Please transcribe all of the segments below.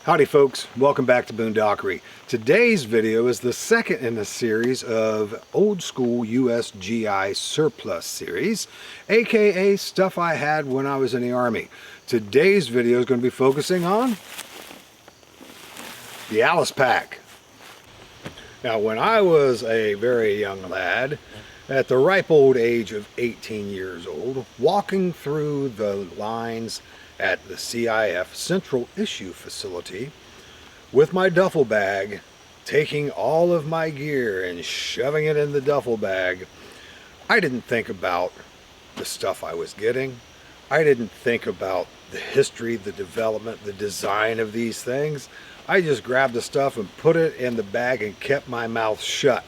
Howdy folks, welcome back to Boondockery. Today's video is the second in a series of old school USGI surplus series, aka stuff I had when I was in the Army. Today's video is going to be focusing on the A.L.I.C.E pack. Now when I was a very young lad, at the ripe old age of 18 years old, walking through the lines at the CIF Central Issue Facility with my duffel bag, taking all of my gear and shoving it in the duffel bag, I didn't think about the stuff I was getting. I didn't think about the history, the development, the design of these things. I just grabbed the stuff and put it in the bag and kept my mouth shut.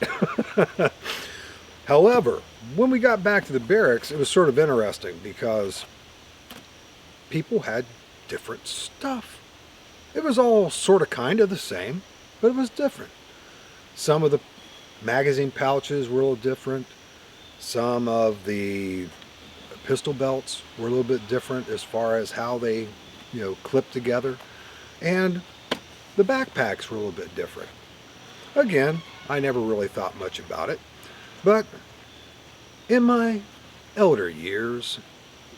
However, when we got back to the barracks, it was sort of interesting because people had different stuff. It was all sort of kind of the same, but it was different. Some of the magazine pouches were a little different. Some of the pistol belts were a little bit different as far as how they, clipped together. And the backpacks were a little bit different. Again, I never really thought much about it, but in my elder years,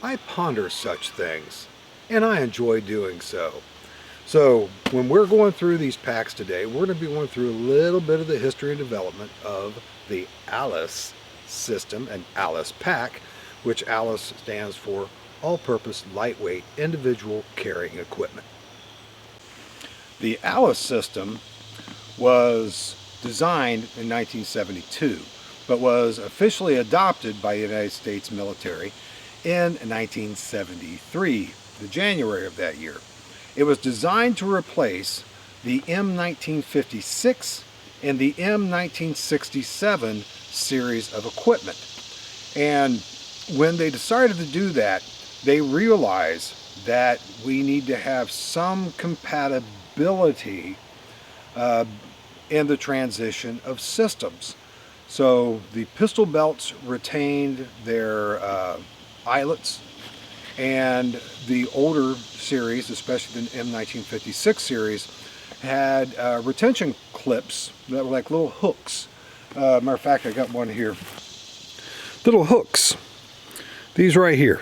I ponder such things, and I enjoy doing so. So when we're going through these packs today, we're going to be going through a little bit of the history and development of the A.L.I.C.E system and A.L.I.C.E pack, which A.L.I.C.E stands for All-Purpose Lightweight Individual Carrying Equipment. The A.L.I.C.E system was designed in 1972, but was officially adopted by the United States military in 1973, the January of that year. It was designed to replace the M1956 and the M1967 series of equipment. And when they decided to do that, they realized that we need to have some compatibility in the transition of systems. So the pistol belts retained their eyelets, and the older series, especially the M1956 series, had retention clips that were like little hooks. Matter of fact, I got one here. Little hooks. These right here.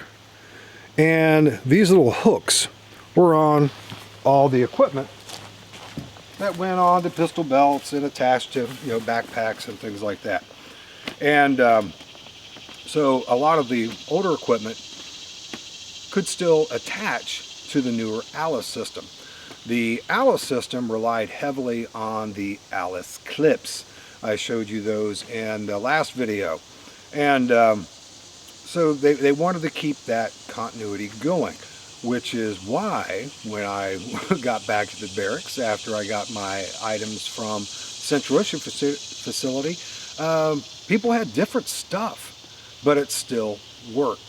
And these little hooks were on all the equipment that went on to pistol belts and attached to backpacks and things like that. And so a lot of the older equipment could still attach to the newer A.L.I.C.E system. The A.L.I.C.E system relied heavily on the A.L.I.C.E clips. I showed you those in the last video. And so they wanted to keep that continuity going, which is why when I got back to the barracks after I got my items from Central Issue Facility, people had different stuff, but it still worked.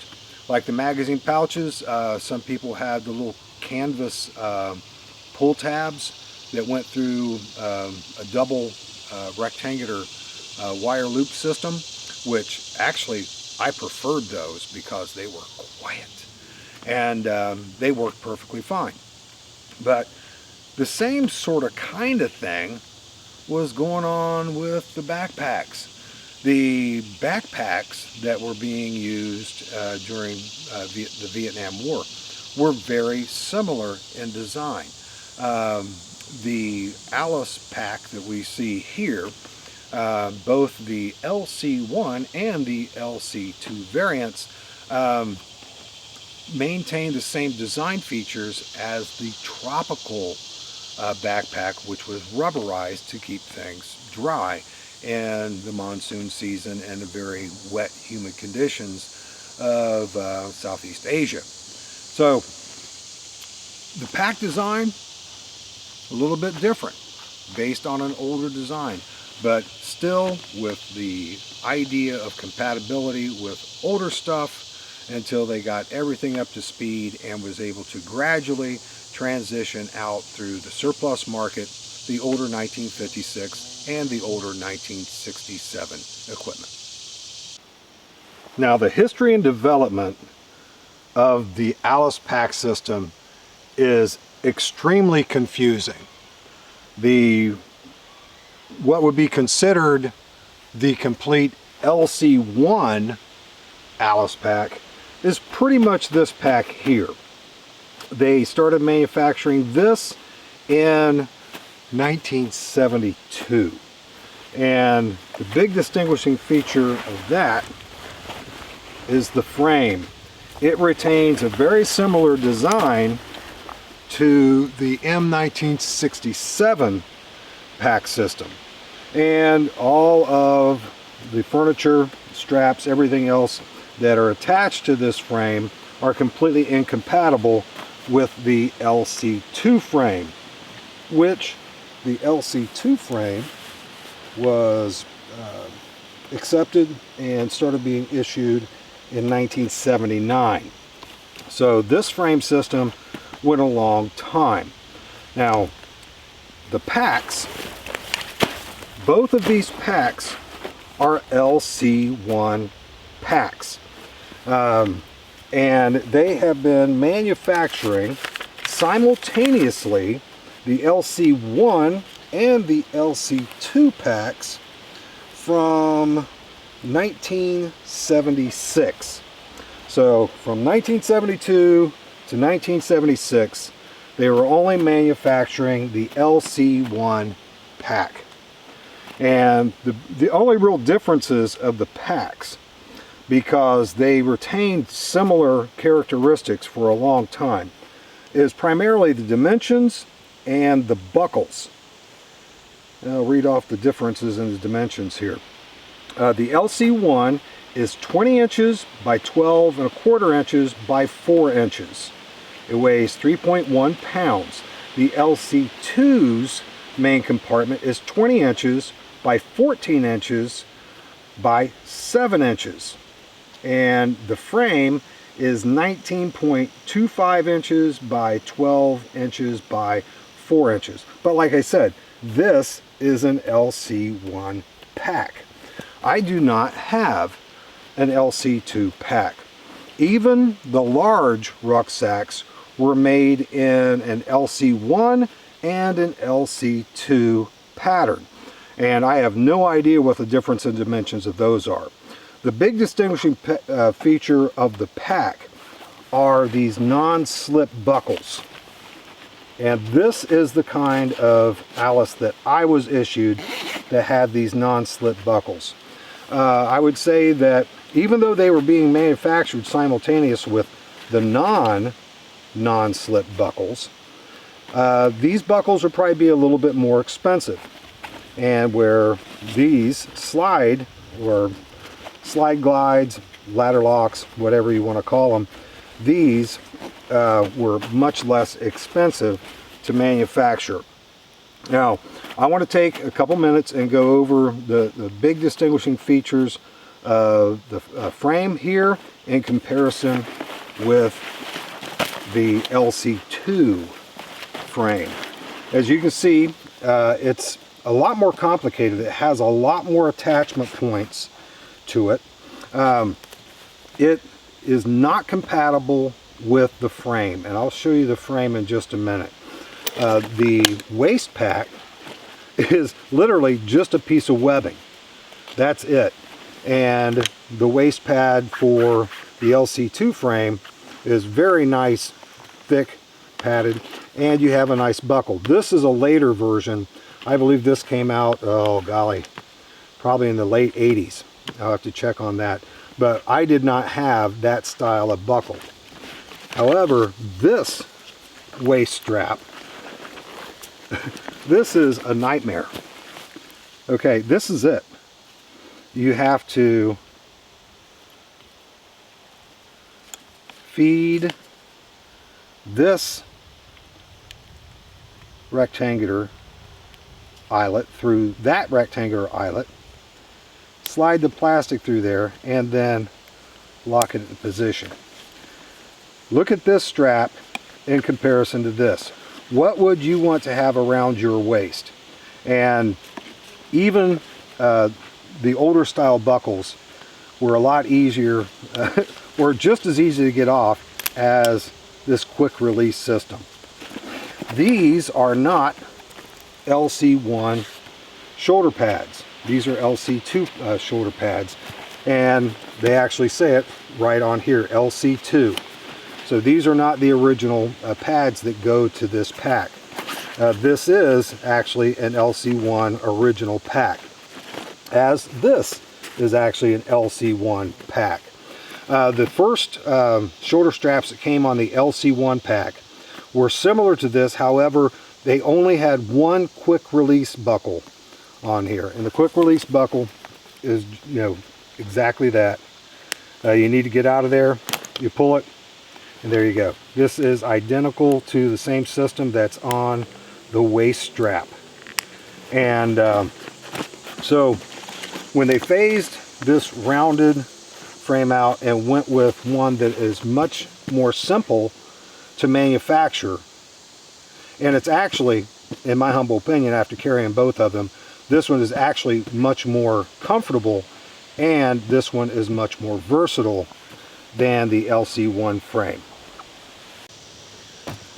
Like the magazine pouches, some people had the little canvas pull tabs that went through a double rectangular wire loop system, which actually I preferred those because they were quiet. And they work perfectly fine. But the same sort of kind of thing was going on with the backpacks. The backpacks that were being used during the Vietnam War were very similar in design. The A.L.I.C.E pack that we see here, both the LC1 and the LC2 variants, maintain the same design features as the tropical backpack, which was rubberized to keep things dry in the monsoon season and the very wet, humid conditions of Southeast Asia. So the pack design, a little bit different, based on an older design, but still with the idea of compatibility with older stuff until they got everything up to speed and was able to gradually transition out through the surplus market, the older 1956 and the older 1967 equipment. Now the history and development of the A.L.I.C.E pack system is extremely confusing. What would be considered the complete LC1 A.L.I.C.E pack is pretty much this pack here. They started manufacturing this in 1972, and the big distinguishing feature of that is the frame. It retains a very similar design to the M1967 pack system, and all of the furniture, straps, everything else that are attached to this frame are completely incompatible with the LC2 frame, which the LC2 frame was accepted and started being issued in 1979. So this frame system went a long time. Now, the packs, both of these packs are LC1 packs. And they have been manufacturing simultaneously the LC1 and the LC2 packs from 1976. So from 1972 to 1976, they were only manufacturing the LC1 pack. And the only real differences of the packs, because they retained similar characteristics for a long time, is primarily the dimensions and the buckles. And I'll read off the differences in the dimensions here. The LC1 is 20 inches by 12 and a quarter inches by 4 inches. It weighs 3.1 pounds. The LC2's main compartment is 20 inches by 14 inches by 7 inches. And the frame is 19.25 inches by 12 inches by 4 inches. But like I said, this is an LC1 pack. I do not have an LC2 pack. Even the large rucksacks were made in an LC1 and an LC2 pattern. And I have no idea what the difference in dimensions of those are. The big distinguishing feature of the pack are these non-slip buckles. And this is the kind of A.L.I.C.E that I was issued that had these non-slip buckles. I would say that even though they were being manufactured simultaneous with the non-slip buckles, these buckles would probably be a little bit more expensive. And where these slide glides, ladder locks, whatever you want to call them, these were much less expensive to manufacture. Now, I want to take a couple minutes and go over the big distinguishing features of the frame here in comparison with the LC2 frame. As you can see, it's a lot more complicated. It has a lot more attachment points to it. It is not compatible with the frame, and I'll show you the frame in just a minute. The waist pack is literally just a piece of webbing. That's it. And the waist pad for the LC2 frame is very nice, thick, padded, and you have a nice buckle. This is a later version. I believe this came out, oh golly, probably in the late 80s. I'll have to check on that. But I did not have that style of buckle. However, this waist strap, this is a nightmare. Okay, this is it. You have to feed this rectangular eyelet through that rectangular eyelet, slide the plastic through there, and then lock it in position. Look at this strap in comparison to this. What would you want to have around your waist? And even the older style buckles were a lot easier, or just as easy to get off as this quick release system. These are not LC1 shoulder pads. These are LC2 shoulder pads, and they actually say it right on here, LC2. So these are not the original pads that go to this pack. This is actually an LC1 original pack, as this is actually an LC1 pack. The first shoulder straps that came on the LC1 pack were similar to this. However, they only had one quick release buckle on here, and the quick release buckle is, you know, exactly that. You need to get out of there, you pull it, and there you go. This is identical to the same system that's on the waist strap. And so when they phased this rounded frame out and went with one that is much more simple to manufacture, and it's actually, in my humble opinion, after carrying both of them, this one is actually much more comfortable, and this one is much more versatile than the LC1 frame.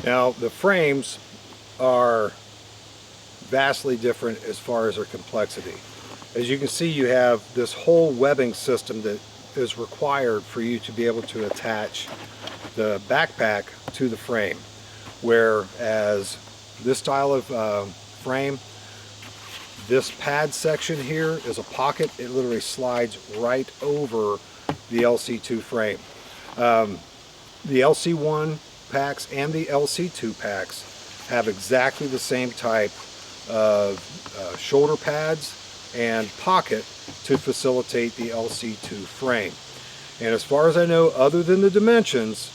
Now, the frames are vastly different as far as their complexity. As you can see, you have this whole webbing system that is required for you to be able to attach the backpack to the frame, whereas this style of frame, this pad section here is a pocket. It literally slides right over the LC2 frame. The LC1 packs and the LC2 packs have exactly the same type of shoulder pads and pocket to facilitate the LC2 frame. And as far as I know, other than the dimensions,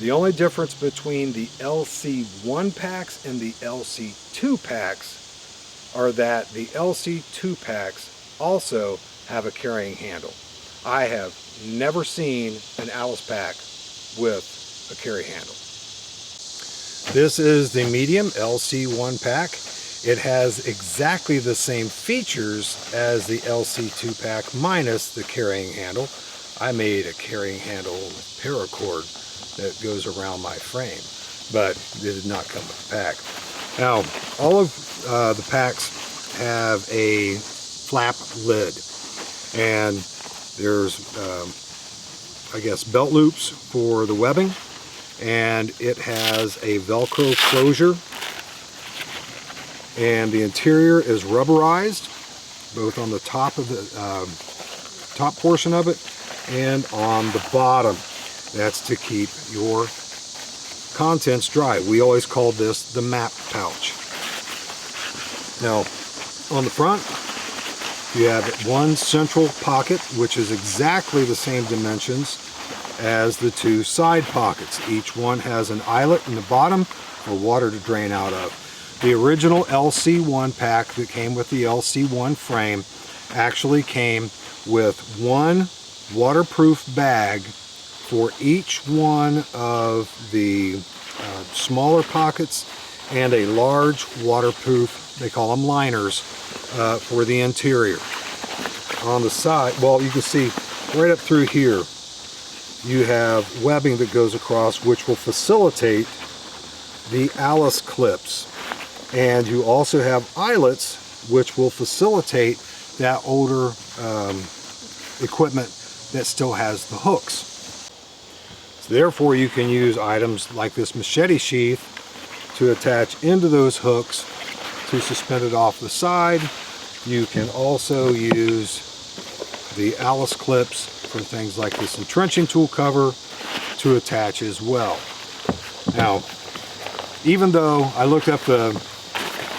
the only difference between the LC1 packs and the LC2 packs are that the LC2 packs also have a carrying handle. I have never seen an A.L.I.C.E pack with a carry handle. This is the medium LC1 pack. It has exactly the same features as the LC2 pack minus the carrying handle. I made a carrying handle with paracord that goes around my frame, but it did not come with the pack. Now, all of the packs have a flap lid, and there's I guess belt loops for the webbing, and it has a Velcro closure, and the interior is rubberized both on the top of the top portion of it and on the bottom. That's to keep your contents dry. We always called this the map pouch. Now, on the front, you have one central pocket, which is exactly the same dimensions as the two side pockets. Each one has an eyelet in the bottom for water to drain out of. The original LC1 pack that came with the LC1 frame actually came with one waterproof bag for each one of the smaller pockets and a large waterproof, they call them liners, for the interior. On the side, well, you can see right up through here, you have webbing that goes across, which will facilitate the A.L.I.C.E clips. And you also have eyelets, which will facilitate that older equipment that still has the hooks. So therefore, you can use items like this machete sheath to attach into those hooks to suspend it off the side. You can also use the A.L.I.C.E clips for things like this entrenching tool cover to attach as well. Now, even though I looked up the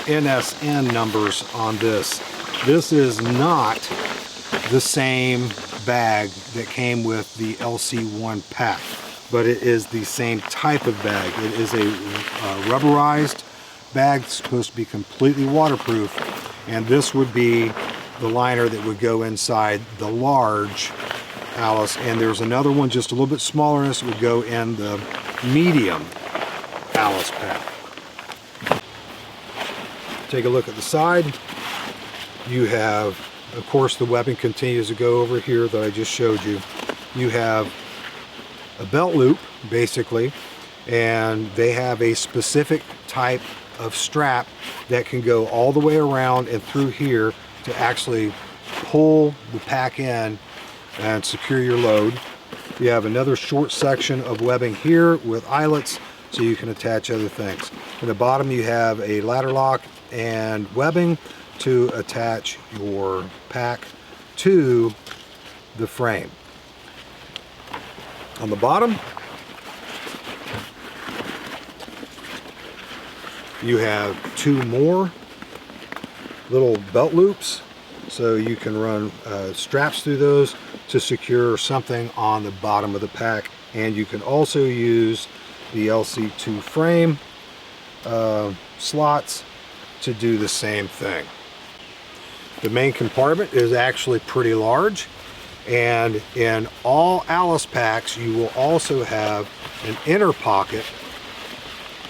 NSN numbers on this, this is not the same bag that came with the LC1 pack, but it is the same type of bag. It is a rubberized bag, supposed to be completely waterproof, and this would be the liner that would go inside the large A.L.I.C.E, and there's another one just a little bit smaller, and this would go in the medium A.L.I.C.E pack. Take a look at the side. You have, of course, the webbing continues to go over here that I just showed you. You have a belt loop, basically, and they have a specific type of strap that can go all the way around and through here to actually pull the pack in and secure your load. You have another short section of webbing here with eyelets so you can attach other things. At the bottom you have a ladder lock and webbing to attach your pack to the frame. On the bottom you have two more little belt loops, so you can run straps through those to secure something on the bottom of the pack. And you can also use the LC2 frame slots to do the same thing. The main compartment is actually pretty large, and in all A.L.I.C.E packs you will also have an inner pocket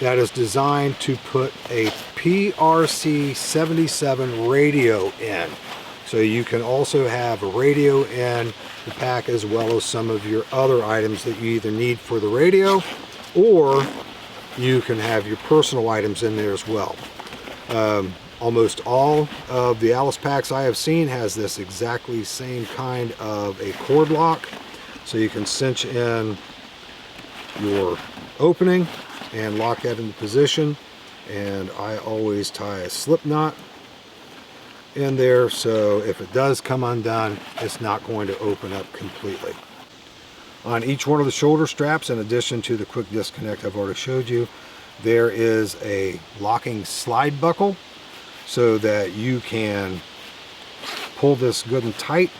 that is designed to put a PRC-77 radio in. So you can also have a radio in the pack as well as some of your other items that you either need for the radio, or you can have your personal items in there as well. Almost all of the A.L.I.C.E packs I have seen has this exactly same kind of a cord lock, so you can cinch in your opening and lock that into position. And I always tie a slip knot in there, so if it does come undone, it's not going to open up completely. On each one of the shoulder straps, in addition to the quick disconnect I've already showed you, there is a locking slide buckle so that you can pull this good and tight.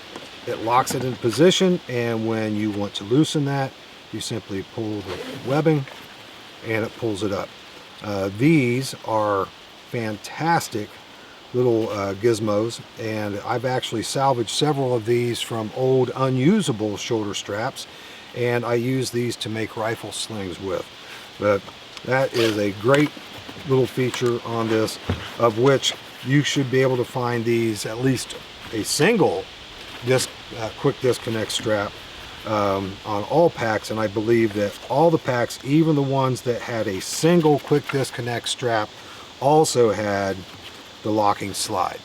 It locks it in position, and when you want to loosen that, you simply pull the webbing and it pulls it up. These are fantastic little gizmos, and I've actually salvaged several of these from old unusable shoulder straps, and I use these to make rifle slings with. But that is a great little feature on this, of which you should be able to find these, at least a single quick disconnect strap on all packs. And I believe that all the packs, even the ones that had a single quick disconnect strap, also had the locking slide.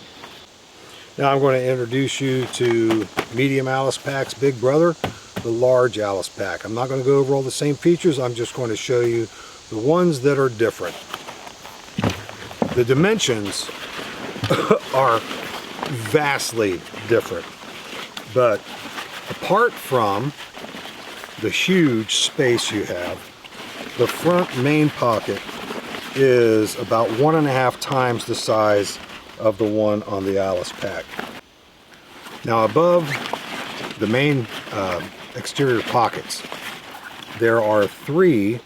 Now I'm going to introduce you to medium A.L.I.C.E packs, big brother, the large A.L.I.C.E pack. I'm not going to go over all the same features. I'm just going to show you the ones that are different. The dimensions are vastly different, but apart from the huge space you have, the front main pocket is about 1.5 times the size of the one on the A.L.I.C.E pack. Now above the main exterior pockets, there are 3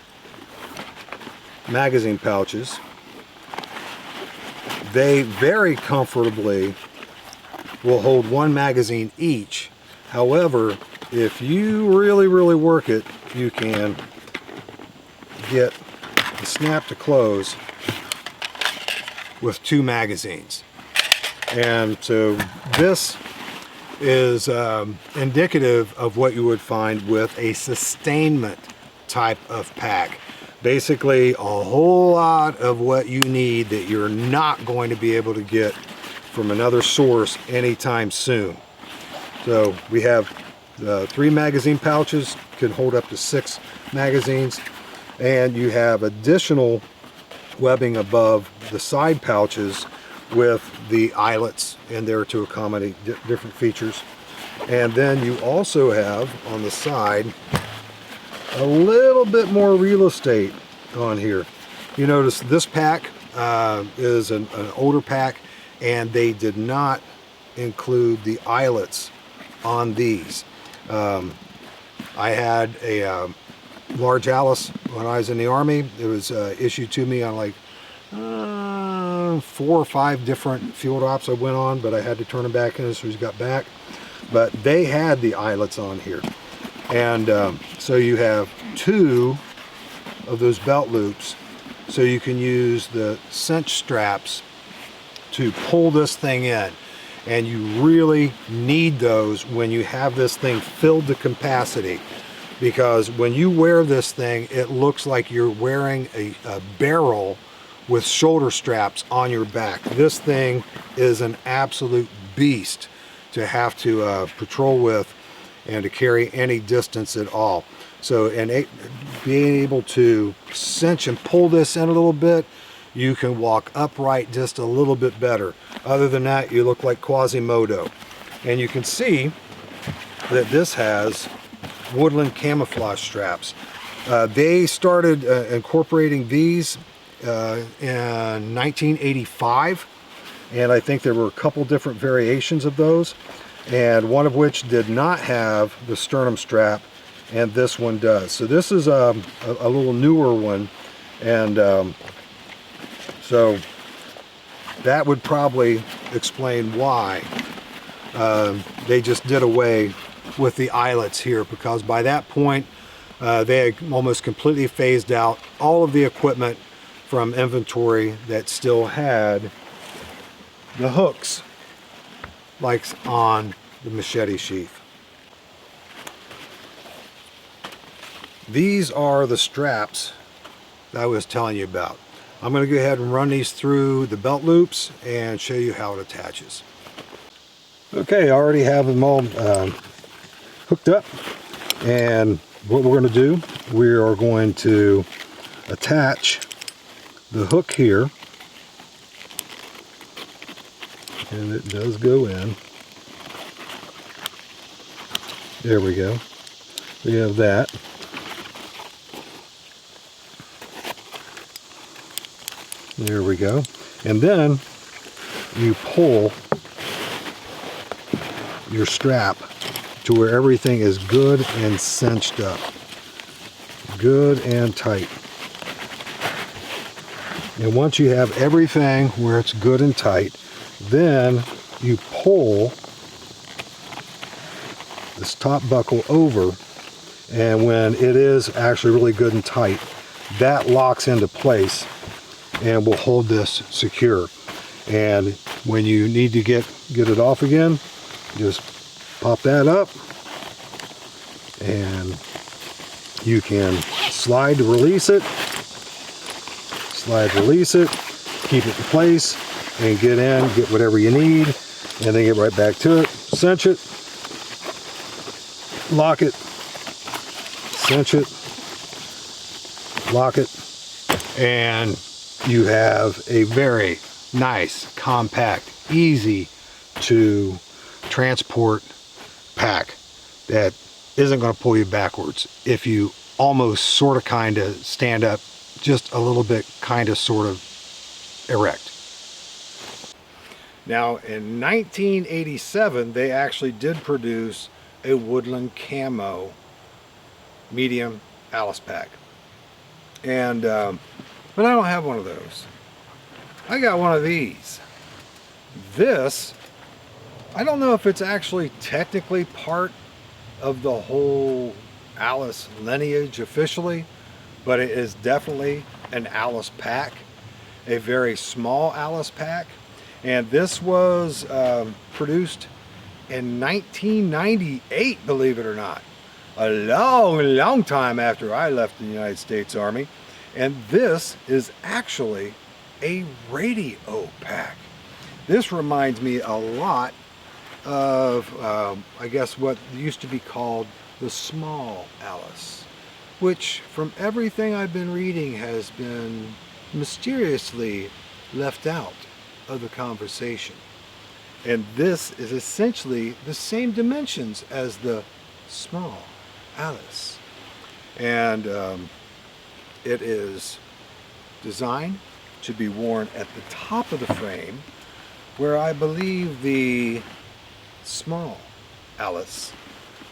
magazine pouches. They very comfortably will hold 1 magazine each. However, if you really work it, you can get the snap to close with 2 magazines. And so this is indicative of what you would find with a sustainment type of pack. Basically a whole lot of what you need that you're not going to be able to get from another source anytime soon. So we have the 3 magazine pouches, can hold up to 6 magazines, and you have additional webbing above the side pouches with the eyelets in there to accommodate different features. And then you also have on the side a little bit more real estate on here. You notice this pack is an older pack, and they did not include the eyelets on these. I had a large A.L.I.C.E when I was in the Army. It was issued to me on like 4 or 5 different field ops I went on, but I had to turn them back in as soon as we got back. But they had the eyelets on here. And so you have 2 of those belt loops, so you can use the cinch straps to pull this thing in. And you really need those when you have this thing filled to capacity, because when you wear this thing, it looks like you're wearing a barrel with shoulder straps on your back. This thing is an absolute beast to have to patrol with and to carry any distance at all. So, and being able to cinch and pull this in a little bit, you can walk upright just a little bit better. Other than that, you look like Quasimodo. And you can see that this has woodland camouflage straps. They started incorporating these in 1985, and I think there were a couple different variations of those, and one of which did not have the sternum strap, and this one does. So this is a little newer one, and so that would probably explain why they just did away with the eyelets here, because by that point they had almost completely phased out all of the equipment from inventory that still had the hooks like on the machete sheath. These are the straps that I was telling you about. I'm going to go ahead and run these through the belt loops and show you how it attaches. Okay, I already have them all hooked up, and what we're going to do, we are going to attach the hook here, and it does go in. There we go. We have that. There we go. And then you pull your strap to where everything is good and cinched up. Good and tight. And once you have everything where it's good and tight, then you pull this top buckle over, and when it is actually really good and tight, that locks into place and will hold this secure. And when you need to get it off again, just pop that up, and you can slide to release it, keep it in place, and get in, get whatever you need, and then get right back to it, cinch it, lock it, cinch it, lock it, and you have a very nice, compact, easy to transport pack that isn't going to pull you backwards if you almost sort of kind of stand up just a little bit, kind of sort of erect. Now in 1987 they actually did produce a woodland camo medium A.L.I.C.E pack, and but I don't have one of those. I got one of these. This, I don't know if it's actually technically part of the whole A.L.I.C.E lineage officially, but it is definitely an A.L.I.C.E pack, a very small A.L.I.C.E pack, and this was produced in 1998, believe it or not, a long time after I left the United States Army. And this is actually a radio pack. This reminds me a lot of, I guess, what used to be called the small A.L.I.C.E, which from everything I've been reading has been mysteriously left out of the conversation. And this is essentially the same dimensions as the small A.L.I.C.E. And it is designed to be worn at the top of the frame, where I believe the small A.L.I.C.E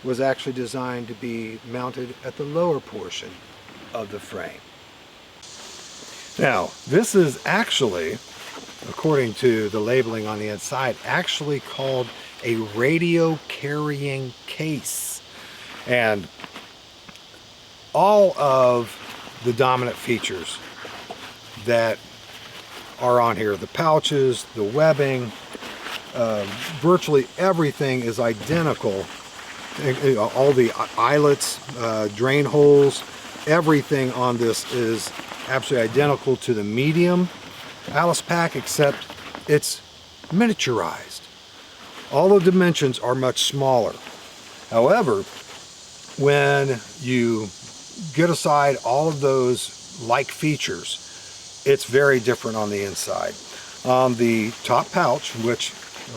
was actually designed to be mounted at the lower portion of the frame. Now, this is actually, according to the labeling on the inside, actually called a radio carrying case. And all of the dominant features that are on here, the pouches, the webbing, virtually everything is identical. All the eyelets, drain holes, everything on this is absolutely identical to the medium A.L.I.C.E pack, except it's miniaturized. All the dimensions are much smaller. However, when you get aside all of those like features, it's very different on the inside. On the top pouch, or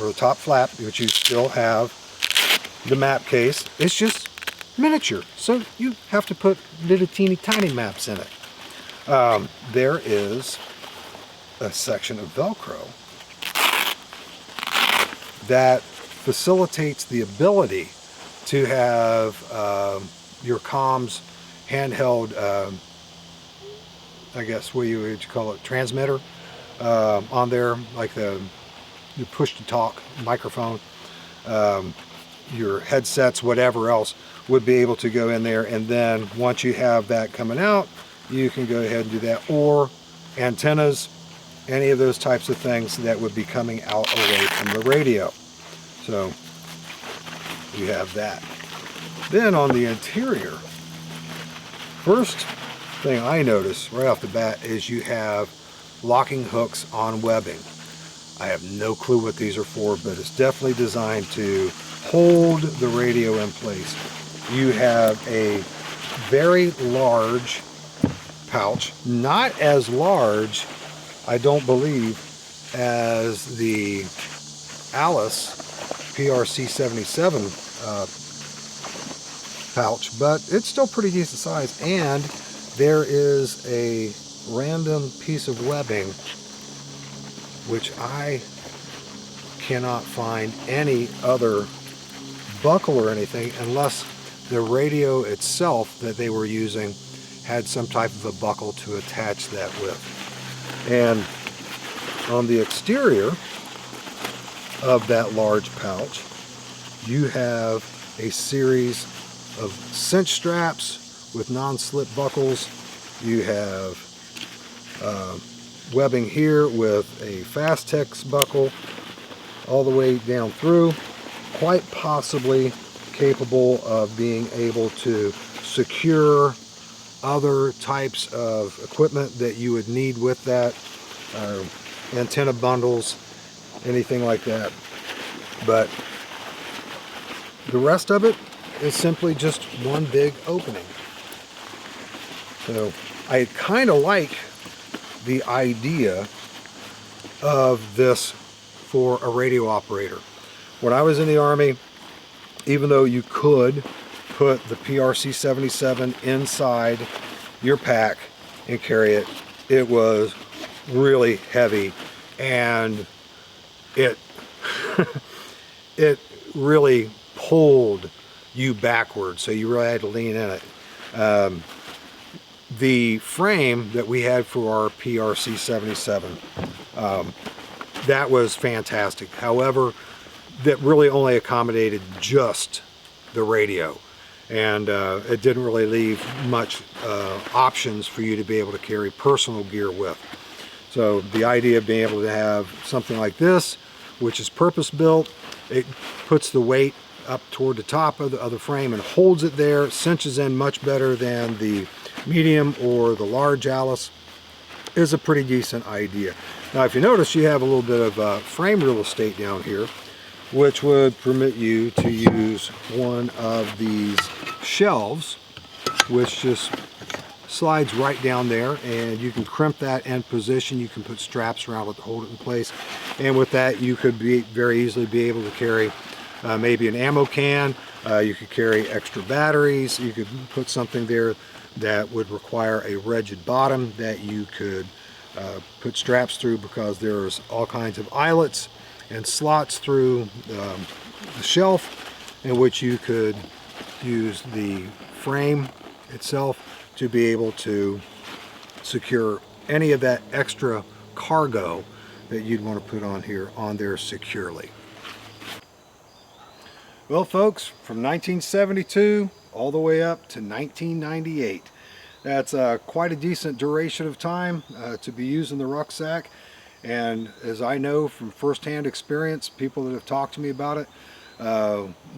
the top flap, which you still have the map case, it's just miniature. So you have to put little teeny tiny maps in it. There is a section of Velcro that facilitates the ability to have your comms handheld, I guess what you call it, transmitter on there, like the push to talk microphone. Your headsets, whatever else, would be able to go in there, and then once you have that coming out, you can go ahead and do that, or antennas, any of those types of things that would be coming out away from the radio. So you have that. Then on the interior, first thing I notice right off the bat is you have locking hooks on webbing. I have no clue what these are for, but it's definitely designed to hold the radio in place. You have a very large pouch, not as large, I don't believe, as the A.L.I.C.E PRC77 pouch, but it's still pretty decent size, and there is a random piece of webbing which I cannot find any other buckle or anything, unless the radio itself that they were using had some type of a buckle to attach that with. And on the exterior of that large pouch, you have a series of cinch straps with non-slip buckles. You have webbing here with a Fastex buckle all the way down through, quite possibly capable of being able to secure other types of equipment that you would need with that, antenna bundles, anything like that. But the rest of it is simply just one big opening. So I kind of like the idea of this for a radio operator. When I was in the Army, even though you could put the PRC77 inside your pack and carry it, it was really heavy, and it it really pulled you backwards, so you really had to lean in it. The frame that we had for our PRC77, that was fantastic. However, that really only accommodated just the radio, and it didn't really leave much options for you to be able to carry personal gear with. So the idea of being able to have something like this, which is purpose-built, it puts the weight up toward the top of the frame and holds it there, cinches in much better than the medium or the large A.L.I.C.E, is a pretty decent idea. Now, if you notice, you have a little bit of frame real estate down here, which would permit you to use one of these shelves, which just slides right down there, and you can crimp that in position. You can put straps around it to hold it in place, and with that you could very easily be able to carry maybe an ammo can. You could carry extra batteries. You could put something there that would require a rigid bottom that you could put straps through, because there's all kinds of eyelets and slots through the shelf in which you could use the frame itself to be able to secure any of that extra cargo that you'd want to put on there securely. Well, folks, from 1972 all the way up to 1998, that's quite a decent duration of time to be using the rucksack. And as I know from firsthand experience, people that have talked to me about it,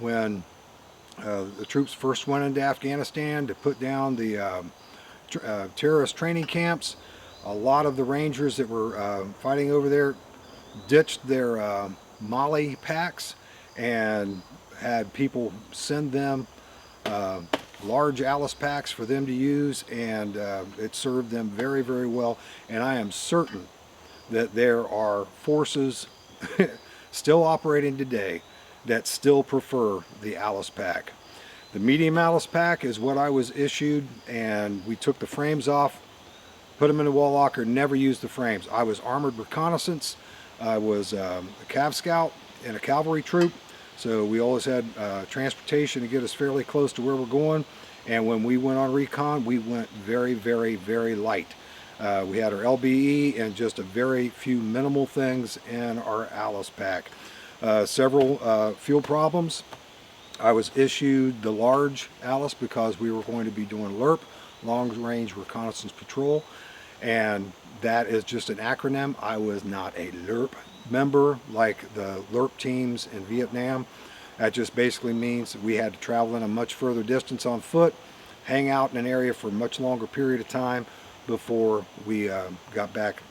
when the troops first went into Afghanistan to put down the terrorist training camps, A lot of the Rangers that were fighting over there ditched their Molly packs and had people send them uh, large A.L.I.C.E packs for them to use, and it served them very, very well. And I am certain that there are forces still operating today that still prefer the A.L.I.C.E pack. The medium A.L.I.C.E pack is what I was issued, and we took the frames off, put them in the wall locker, never used the frames. I was armored reconnaissance. I was a Cav Scout in a cavalry troop, so we always had transportation to get us fairly close to where we're going. And when we went on recon, we went very, very, very light. We had our LBE and just a very few minimal things in our A.L.I.C.E pack. Several fuel problems. I was issued the large A.L.I.C.E because we were going to be doing LRP, Long Range Reconnaissance Patrol, and that is just an acronym. I was not a LRP member like the LRP teams in Vietnam. That just basically means we had to travel in a much further distance on foot, hang out in an area for a much longer period of time before we got back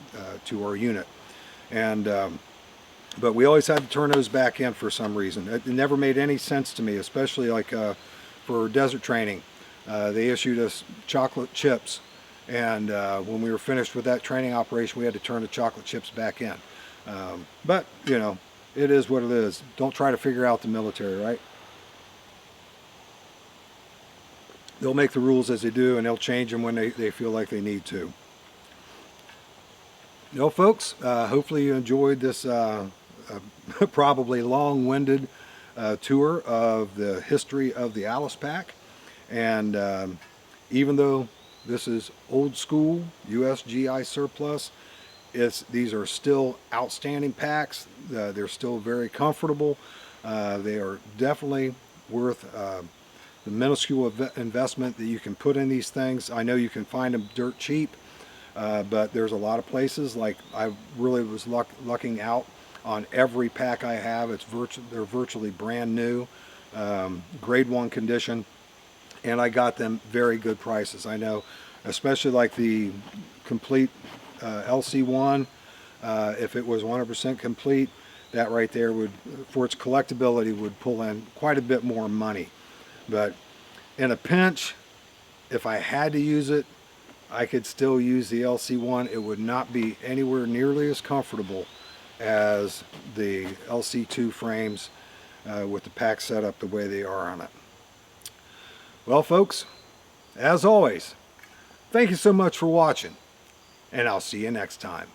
to our unit. And but we always had to turn those back in for some reason. It never made any sense to me, especially like for desert training. They issued us chocolate chips, and when we were finished with that training operation, we had to turn the chocolate chips back in. But, you know, it is what it is. Don't try to figure out the military, right? They'll make the rules as they do, and they'll change them when they feel like they need to. Well, folks, hopefully you enjoyed this probably long-winded tour of the history of the A.L.I.C.E pack. And even though this is old school USGI surplus, these are still outstanding packs. They're still very comfortable. They are definitely worth the minuscule investment that you can put in these things. I know you can find them dirt cheap, but there's a lot of places. Like I really was lucking out on every pack I have. They're virtually brand new, grade 1 condition, and I got them very good prices. I know, especially like the complete LC1, if it was 100% complete, that right there would, for its collectability, would pull in quite a bit more money. But in a pinch, if I had to use it, I could still use the LC1. It would not be anywhere nearly as comfortable as the LC2 frames with the pack set up the way they are on it. Well, folks, as always, thank you so much for watching, and I'll see you next time.